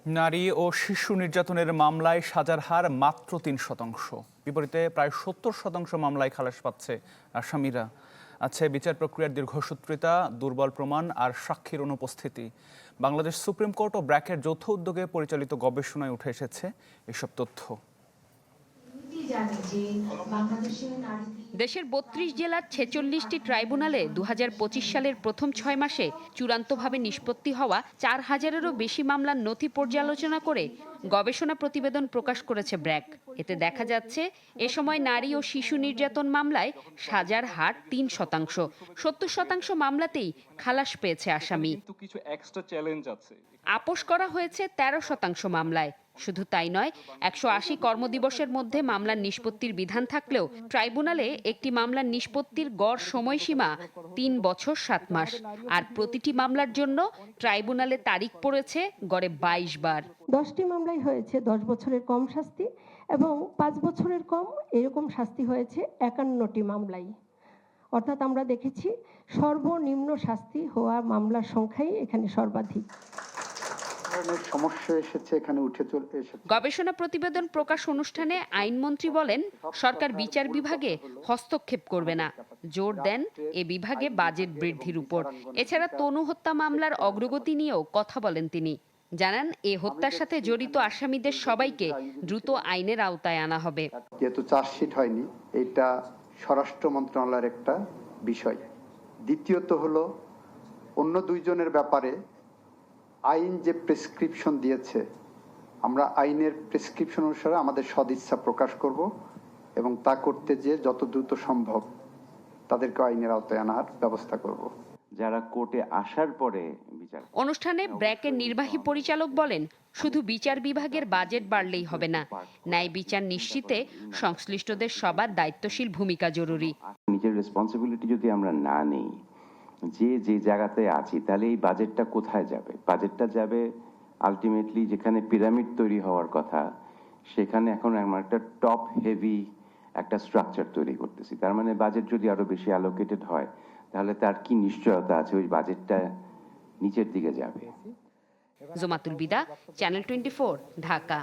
নারী ও শিশু নির্যাতনের মামলায় সাজার হার মাত্র ৩%। বিপরীতে প্রায় ৭০% মামলায় খালাস পাচ্ছে আসামিরা। আছে বিচার প্রক্রিয়ার দীর্ঘসূত্রিতা, দুর্বল প্রমাণ আর সাক্ষীর অনুপস্থিতি। বাংলাদেশ সুপ্রিম কোর্ট ও ব্র্যাকের যৌথ উদ্যোগে পরিচালিত গবেষণায় উঠে এসেছে এসব তথ্য। দেশের ৩২ জেলার ৪৬টি ট্রাইব্যুনালে ২০২৫ সালের প্রথম ৬ মাসে চূড়ান্তভাবে নিষ্পত্তি হওয়া ৪,০০০-এরও বেশি মামলার নথি পর্যালোচনা করে গবেষণা প্রতিবেদন প্রকাশ করেছে ব্র্যাক। এতে দেখা যাচ্ছে এ সময় নারী ও শিশু নির্যাতন মামলায় সাজার হার ৩%। ৭০% মামলাতেই খালাস পেয়েছে আসামি। আপোষ করা হয়েছে ১৩% মামলায়। শুধু তাই নয়, ১৮০ কর্মদিবসের মধ্যে মামলার নিষ্পত্তির বিধান থাকলেও ট্রাইব্যুনালে একটি মামলার নিষ্পত্তির গড় সময়সীমা ৩ বছর ৭ মাস। আর প্রতিটি মামলার জন্য ট্রাইব্যুনালে তারিখ পড়েছে গড়ে ২২ বার। ১০টি মামলায় হয়েছে ১০ বছরের কম শাস্তি এবং ৫ বছরের কম এরকম শাস্তি হয়েছে ৫১টি মামলায়। অর্থাৎ আমরা দেখেছি সর্বনিম্ন শাস্তি হওয়া মামলার সংখ্যাই এখানে সর্বাধিক। সমস্যা এসেছে এখানে উঠে চলে এসেছে। গবেষণা প্রতিবেদন প্রকাশ অনুষ্ঠানে আইনমন্ত্রী বলেন, সরকার বিচার বিভাগে হস্তক্ষেপ করবে না। জোর দেন এ বিভাগে বাজেট বৃদ্ধির উপর। এছাড়া তনু হত্যা মামলার অগ্রগতি নিয়েও কথা বলেন তিনি। জানান, এ হত্যার সাথে জড়িত আসামিদের সবাইকে দ্রুত আইনের আওতায় আনা হবে। যেহেতু চার্জশিট হয়নি, এটা স্বরাষ্ট্র মন্ত্রণালয়ের একটা বিষয়। দ্বিতীয়ত হলো অন্য দুইজনের ব্যাপারে আইন যে প্রেসক্রিপশন দিয়েছে, আমরা আইনের প্রেসক্রিপশন অনুসারে আমাদের সদিচ্ছা প্রকাশ করব এবং তা করতে যে যত দ্রুত সম্ভব তাদেরকে আইনের আওতায় আনার ব্যবস্থা করব। যারা কোর্টে আসার পরে বিচার। অনুষ্ঠানে ব্র্যাকের নির্বাহী পরিচালক বলেন, শুধু বিচার বিভাগের বাজেট বাড়লেই হবে না, ন্যায় বিচার নিশ্চিতে সংশ্লিষ্টদের সবার দায়িত্বশীল ভূমিকা জরুরি। নিজের রেসপন্সিবিলিটি যদি আমরা না নেই, যে জায়গাতে আছি, তাহলে এই বাজেটটা কোথায় যাবে? বাজেটটা যাবে আলটিমেটলি যেখানে পিরামিড তৈরি হওয়ার কথা, সেখানে এখন আমরা একটা টপ হেভি একটা স্ট্রাকচার তৈরি করতেছি। তার মানে বাজেট যদি আরো বেশি অ্যালোকেটেড হয়, তাহলে তার কি নিশ্চয়তা আছে ওই বাজেটটা নিচের দিকে যাবে? জোমাতুল বিদা, চ্যানেল 24, ঢাকা।